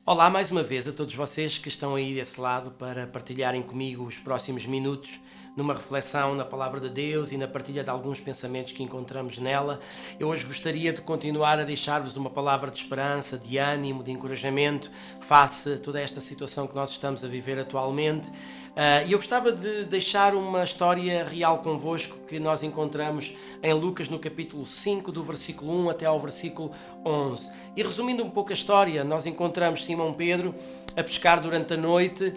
Olá mais uma vez a todos vocês que estão aí desse lado para partilharem comigo os próximos minutos numa reflexão na Palavra de Deus e na partilha de alguns pensamentos que encontramos nela. Eu hoje gostaria de continuar a deixar-vos uma palavra de esperança, de ânimo, de encorajamento face a toda esta situação que nós estamos a viver atualmente. E eu gostava de deixar uma história real convosco que nós encontramos em Lucas no capítulo 5, do versículo 1 até ao versículo 11. E resumindo um pouco a história, nós encontramos Simão Pedro a pescar durante a noite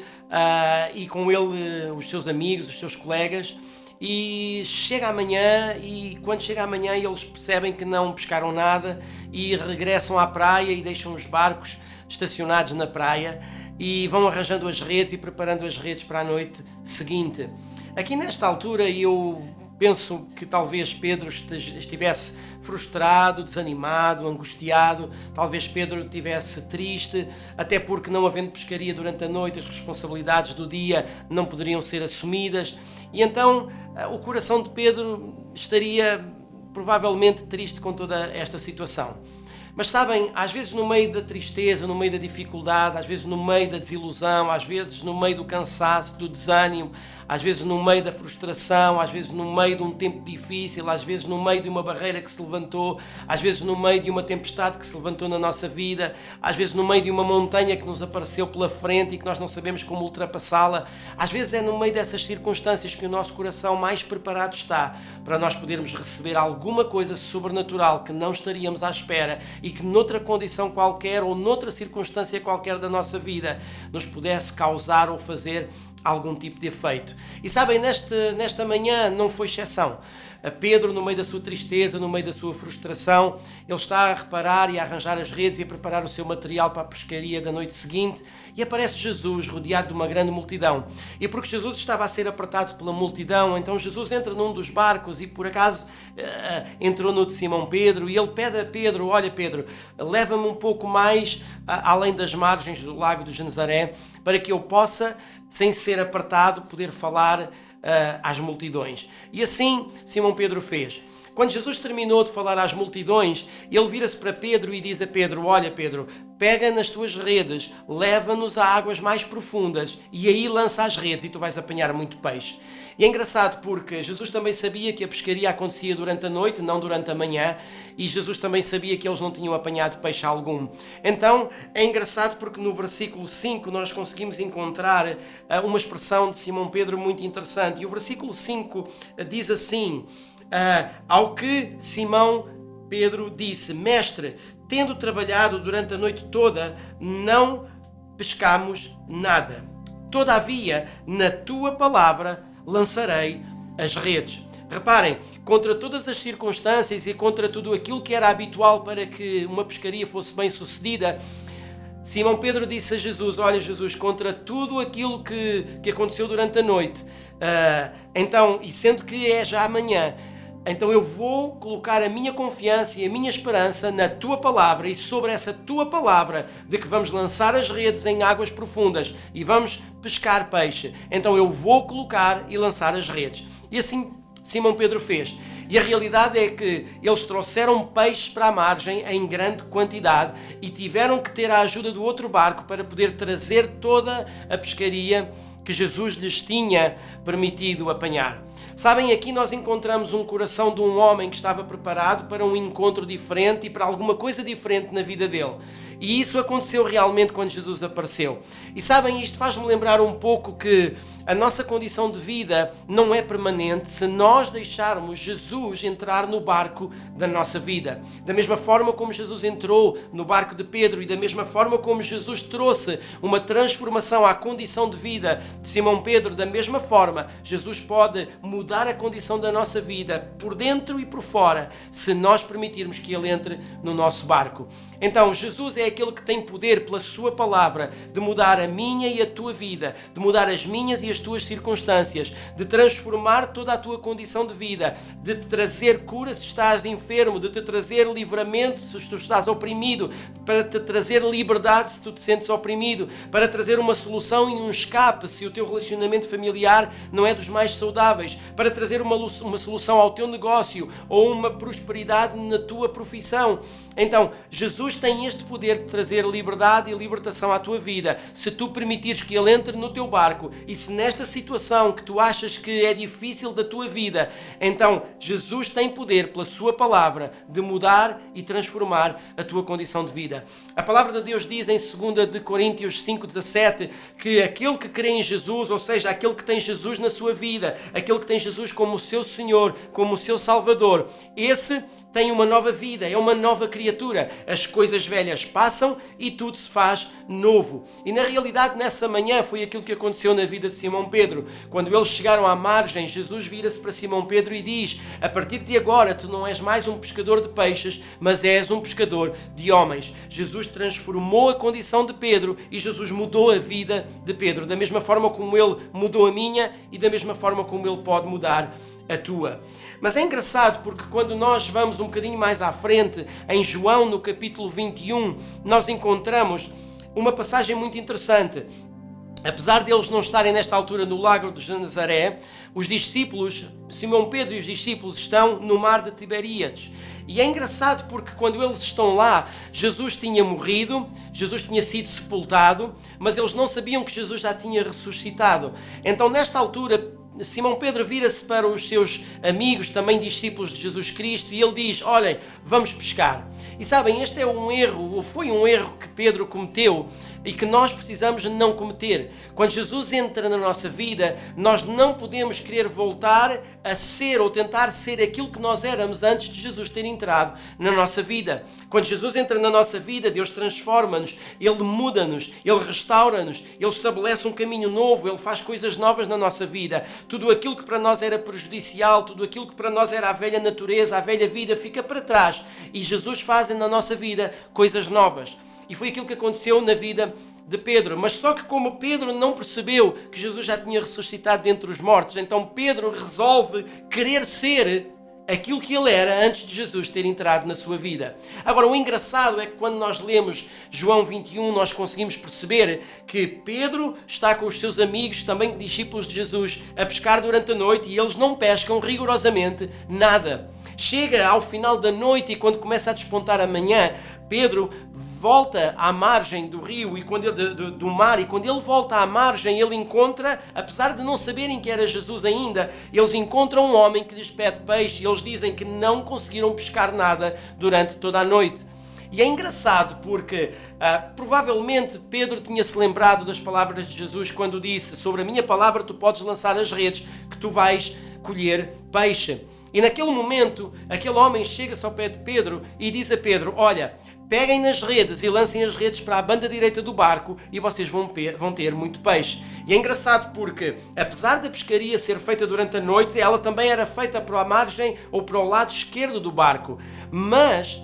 e com ele os seus amigos, os seus colegas. E chega amanhã e quando chega amanhã eles percebem que não pescaram nada e regressam à praia e deixam os barcos estacionados na praia e vão arranjando as redes e preparando as redes para a noite seguinte. Aqui nesta altura eu penso que talvez Pedro estivesse frustrado, desanimado, angustiado, talvez Pedro estivesse triste, até porque não havendo pescaria durante a noite, as responsabilidades do dia não poderiam ser assumidas, e então o coração de Pedro estaria provavelmente triste com toda esta situação. Mas sabem, às vezes no meio da tristeza, no meio da dificuldade, às vezes no meio da desilusão, às vezes no meio do cansaço, do desânimo, às vezes no meio da frustração, às vezes no meio de um tempo difícil, às vezes no meio de uma barreira que se levantou, às vezes no meio de uma tempestade que se levantou na nossa vida, às vezes no meio de uma montanha que nos apareceu pela frente e que nós não sabemos como ultrapassá-la, às vezes é no meio dessas circunstâncias que o nosso coração mais preparado está para nós podermos receber alguma coisa sobrenatural que não estaríamos à espera e que noutra condição qualquer ou noutra circunstância qualquer da nossa vida nos pudesse causar ou fazer algum tipo de efeito. E sabem, nesta manhã não foi exceção. A Pedro, no meio da sua tristeza, no meio da sua frustração, ele está a reparar e a arranjar as redes e a preparar o seu material para a pescaria da noite seguinte, e aparece Jesus rodeado de uma grande multidão. E porque Jesus estava a ser apertado pela multidão, então Jesus entra num dos barcos e por acaso entrou no de Simão Pedro, e ele pede a Pedro: olha Pedro, leva-me um pouco mais além das margens do lago de Genezaré, para que eu possa, sem ser apertado, poder falar às multidões. E assim Simão Pedro fez. Quando Jesus terminou de falar às multidões, ele vira-se para Pedro e diz a Pedro: olha Pedro, pega nas tuas redes, leva-nos a águas mais profundas e aí lança as redes e tu vais apanhar muito peixe. E é engraçado porque Jesus também sabia que a pescaria acontecia durante a noite, não durante a manhã, e Jesus também sabia que eles não tinham apanhado peixe algum. Então é engraçado porque no versículo 5 nós conseguimos encontrar uma expressão de Simão Pedro muito interessante. E o versículo 5 diz assim: ao que Simão Pedro disse: mestre, tendo trabalhado durante a noite toda, não pescamos nada. Todavia, na tua palavra lançarei as redes. Reparem, contra todas as circunstâncias e contra tudo aquilo que era habitual para que uma pescaria fosse bem sucedida, Simão Pedro disse a Jesus: olha Jesus, contra tudo aquilo que aconteceu durante a noite, então, e sendo que é já amanhã, então eu vou colocar a minha confiança e a minha esperança na tua palavra, e sobre essa tua palavra de que vamos lançar as redes em águas profundas e vamos pescar peixe, então eu vou colocar e lançar as redes. E assim Simão Pedro fez. E a realidade é que eles trouxeram peixes para a margem em grande quantidade e tiveram que ter a ajuda do outro barco para poder trazer toda a pescaria que Jesus lhes tinha permitido apanhar. Sabem, aqui nós encontramos um coração de um homem que estava preparado para um encontro diferente e para alguma coisa diferente na vida dele. E isso aconteceu realmente quando Jesus apareceu. E sabem, isto faz-me lembrar um pouco que a nossa condição de vida não é permanente se nós deixarmos Jesus entrar no barco da nossa vida. Da mesma forma como Jesus entrou no barco de Pedro e da mesma forma como Jesus trouxe uma transformação à condição de vida de Simão Pedro, da mesma forma Jesus pode mudar a condição da nossa vida por dentro e por fora se nós permitirmos que Ele entre no nosso barco. Então Jesus é aquele que tem poder pela sua palavra de mudar a minha e a tua vida, de mudar as minhas e as as tuas circunstâncias, de transformar toda a tua condição de vida, de te trazer cura se estás enfermo, de te trazer livramento se tu estás oprimido, para te trazer liberdade se tu te sentes oprimido, para trazer uma solução e um escape se o teu relacionamento familiar não é dos mais saudáveis, para trazer uma solução ao teu negócio ou uma prosperidade na tua profissão. Então, Jesus tem este poder de trazer liberdade e libertação à tua vida, se tu permitires que Ele entre no teu barco. E se nesta situação que tu achas que é difícil da tua vida, então Jesus tem poder, pela sua palavra, de mudar e transformar a tua condição de vida. A palavra de Deus diz em 2 de Coríntios 5,17 que aquele que crê em Jesus, ou seja, aquele que tem Jesus na sua vida, aquele que tem Jesus como o seu Senhor, como o seu Salvador, esse tem uma nova vida, é uma nova criatura. As coisas velhas passam e tudo se faz novo. E na realidade, nessa manhã, foi aquilo que aconteceu na vida de Simão Pedro. Quando eles chegaram à margem, Jesus vira-se para Simão Pedro e diz: a partir de agora, tu não és mais um pescador de peixes, mas és um pescador de homens. Jesus transformou a condição de Pedro e Jesus mudou a vida de Pedro, da mesma forma como Ele mudou a minha e da mesma forma como Ele pode mudar a tua. Mas é engraçado porque quando nós vamos um bocadinho mais à frente, em João, no capítulo 21, nós encontramos uma passagem muito interessante. Apesar de eles não estarem nesta altura no lago de Nazaré, os discípulos, Simão Pedro e os discípulos, estão no mar de Tiberíades. E é engraçado porque quando eles estão lá, Jesus tinha morrido, Jesus tinha sido sepultado, mas eles não sabiam que Jesus já tinha ressuscitado. Então, nesta altura, Simão Pedro vira-se para os seus amigos, também discípulos de Jesus Cristo, e ele diz: olhem, vamos pescar. E sabem, este é um erro, ou foi um erro que Pedro cometeu e que nós precisamos não cometer. Quando Jesus entra na nossa vida, nós não podemos querer voltar a ser ou tentar ser aquilo que nós éramos antes de Jesus ter entrado na nossa vida. Quando Jesus entra na nossa vida, Deus transforma-nos, Ele muda-nos, Ele restaura-nos, Ele estabelece um caminho novo, Ele faz coisas novas na nossa vida. Tudo aquilo que para nós era prejudicial, tudo aquilo que para nós era a velha natureza, a velha vida, fica para trás. E Jesus faz na nossa vida coisas novas. E foi aquilo que aconteceu na vida de Pedro. Mas só que como Pedro não percebeu que Jesus já tinha ressuscitado dentre os mortos, então Pedro resolve querer ser aquilo que ele era antes de Jesus ter entrado na sua vida. Agora, o engraçado é que quando nós lemos João 21, nós conseguimos perceber que Pedro está com os seus amigos, também discípulos de Jesus, a pescar durante a noite, e eles não pescam rigorosamente nada. Chega ao final da noite e quando começa a despontar a manhã, Pedro volta à margem do rio e do mar, e quando ele volta à margem, ele encontra, apesar de não saberem que era Jesus ainda, eles encontram um homem que lhes pede peixe, e eles dizem que não conseguiram pescar nada durante toda a noite. E é engraçado porque provavelmente Pedro tinha-se lembrado das palavras de Jesus quando disse: sobre a minha palavra tu podes lançar as redes, que tu vais colher peixe. E naquele momento, aquele homem chega-se ao pé de Pedro e diz a Pedro: olha, peguem nas redes e lancem as redes para a banda direita do barco e vocês vão ter muito peixe. E é engraçado porque, apesar da pescaria ser feita durante a noite, ela também era feita para a margem ou para o lado esquerdo do barco. Mas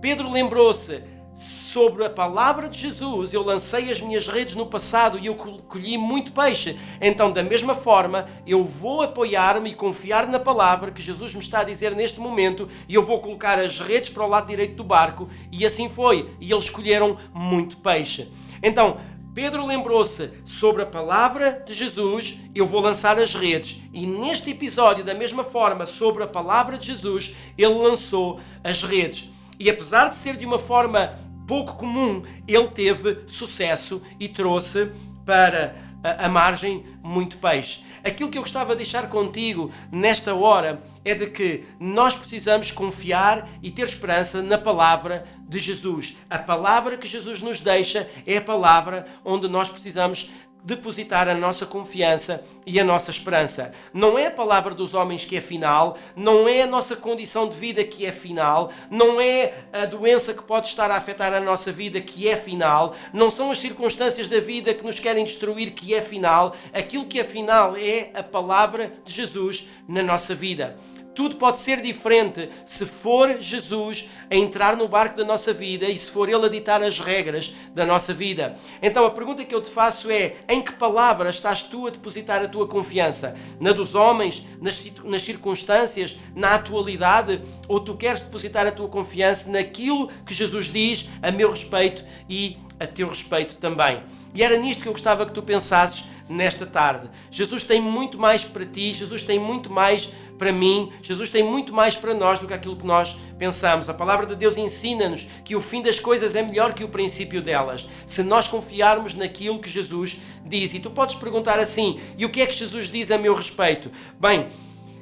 Pedro lembrou-se: sobre a palavra de Jesus, eu lancei as minhas redes no passado e eu colhi muito peixe. Então, da mesma forma, eu vou apoiar-me e confiar na palavra que Jesus me está a dizer neste momento, e eu vou colocar as redes para o lado direito do barco. E assim foi. E eles colheram muito peixe. Então, Pedro lembrou-se: sobre a palavra de Jesus, eu vou lançar as redes. E neste episódio, da mesma forma, sobre a palavra de Jesus, ele lançou as redes. E apesar de ser de uma forma pouco comum, ele teve sucesso e trouxe para a margem muito peixe. Aquilo que eu gostava de deixar contigo nesta hora é de que nós precisamos confiar e ter esperança na palavra de Jesus. A palavra que Jesus nos deixa é a palavra onde nós precisamos depositar a nossa confiança e a nossa esperança. Não é a palavra dos homens que é final, não é a nossa condição de vida que é final, não é a doença que pode estar a afetar a nossa vida que é final, não são as circunstâncias da vida que nos querem destruir que é final. Aquilo que é final é a palavra de Jesus na nossa vida. Tudo pode ser diferente se for Jesus a entrar no barco da nossa vida e se for Ele a ditar as regras da nossa vida. Então a pergunta que eu te faço é: em que palavras estás tu a depositar a tua confiança? Na dos homens? Nas circunstâncias? Na atualidade? Ou tu queres depositar a tua confiança naquilo que Jesus diz a meu respeito e a teu respeito também? E era nisto que eu gostava que tu pensasses nesta tarde. Jesus tem muito mais para ti, Jesus tem muito mais para mim, Jesus tem muito mais para nós do que aquilo que nós pensamos. A palavra de Deus ensina-nos que o fim das coisas é melhor que o princípio delas, se nós confiarmos naquilo que Jesus diz. E tu podes perguntar assim: e o que é que Jesus diz a meu respeito? Bem,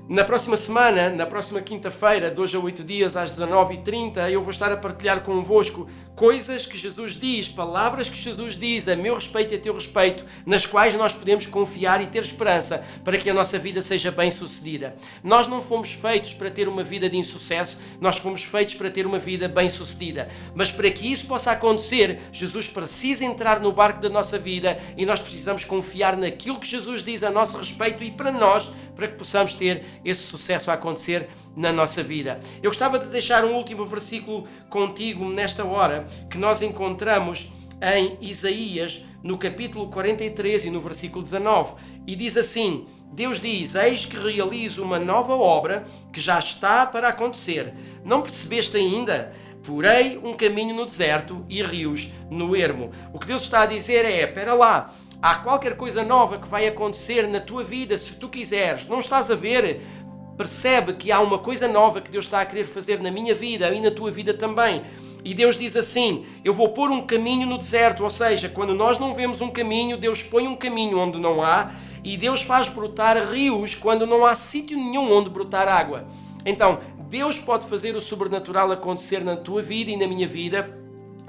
na próxima semana, na próxima quinta-feira, de hoje a 8 dias, às 19h30, eu vou estar a partilhar convosco coisas que Jesus diz, palavras que Jesus diz a meu respeito e a teu respeito, nas quais nós podemos confiar e ter esperança para que a nossa vida seja bem-sucedida. Nós não fomos feitos para ter uma vida de insucesso, nós fomos feitos para ter uma vida bem-sucedida. Mas para que isso possa acontecer, Jesus precisa entrar no barco da nossa vida e nós precisamos confiar naquilo que Jesus diz a nosso respeito e para nós, para que possamos ter esse sucesso a acontecer na nossa vida. Eu gostava de deixar um último versículo contigo nesta hora, que nós encontramos em Isaías, no capítulo 43 e no versículo 19. E diz assim: Deus diz: eis que realizo uma nova obra que já está para acontecer. Não percebeste ainda? Porei um caminho no deserto e rios no ermo. O que Deus está a dizer é: espera lá, há qualquer coisa nova que vai acontecer na tua vida, se tu quiseres. Não estás a ver? Percebe que há uma coisa nova que Deus está a querer fazer na minha vida e na tua vida também. E Deus diz assim: eu vou pôr um caminho no deserto. Ou seja, quando nós não vemos um caminho, Deus põe um caminho onde não há, e Deus faz brotar rios quando não há sítio nenhum onde brotar água. Então, Deus pode fazer o sobrenatural acontecer na tua vida e na minha vida.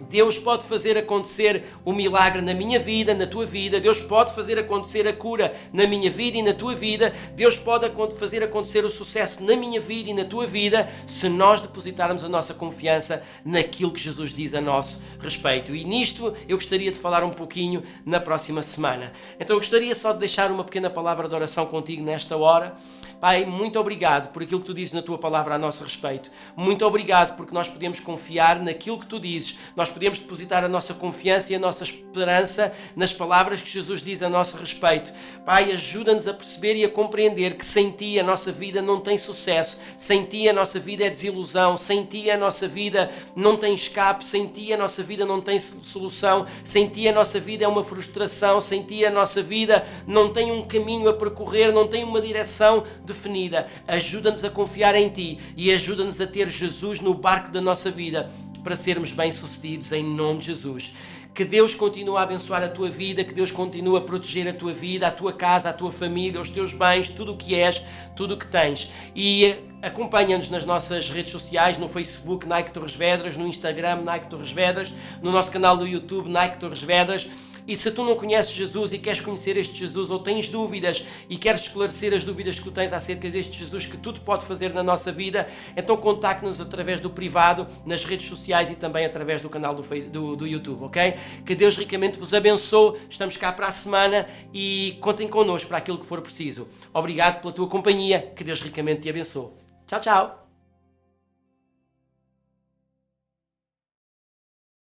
Deus pode fazer acontecer o milagre na minha vida, na tua vida. Deus pode fazer acontecer a cura na minha vida e na tua vida. Deus pode fazer acontecer o sucesso na minha vida e na tua vida, se nós depositarmos a nossa confiança naquilo que Jesus diz a nosso respeito. E nisto eu gostaria de falar um pouquinho na próxima semana. Então eu gostaria só de deixar uma pequena palavra de oração contigo nesta hora. Pai, muito obrigado por aquilo que tu dizes na tua palavra a nosso respeito. Muito obrigado porque nós podemos confiar naquilo que tu dizes. Nós podemos depositar a nossa confiança e a nossa esperança nas palavras que Jesus diz a nosso respeito. Pai, ajuda-nos a perceber e a compreender que sem ti a nossa vida não tem sucesso, sem ti a nossa vida é desilusão, sem ti a nossa vida não tem escape, sem ti a nossa vida não tem solução, sem ti a nossa vida é uma frustração, sem ti a nossa vida não tem um caminho a percorrer, não tem uma direção definida. Ajuda-nos a confiar em ti e ajuda-nos a ter Jesus no barco da nossa vida, para sermos bem-sucedidos em nome de Jesus. Que Deus continue a abençoar a tua vida, que Deus continue a proteger a tua vida, a tua casa, a tua família, os teus bens, tudo o que és, tudo o que tens. E acompanha-nos nas nossas redes sociais, no Facebook, Nike Torres Vedras, no Instagram, Nike Torres Vedras, no nosso canal do YouTube, Nike Torres Vedras. E se tu não conheces Jesus e queres conhecer este Jesus, ou tens dúvidas e queres esclarecer as dúvidas que tu tens acerca deste Jesus que tudo pode fazer na nossa vida, então contacte-nos através do privado, nas redes sociais e também através do canal do YouTube, ok? Que Deus ricamente vos abençoe. Estamos cá para a semana e contem connosco para aquilo que for preciso. Obrigado pela tua companhia. Que Deus ricamente te abençoe. Tchau, tchau.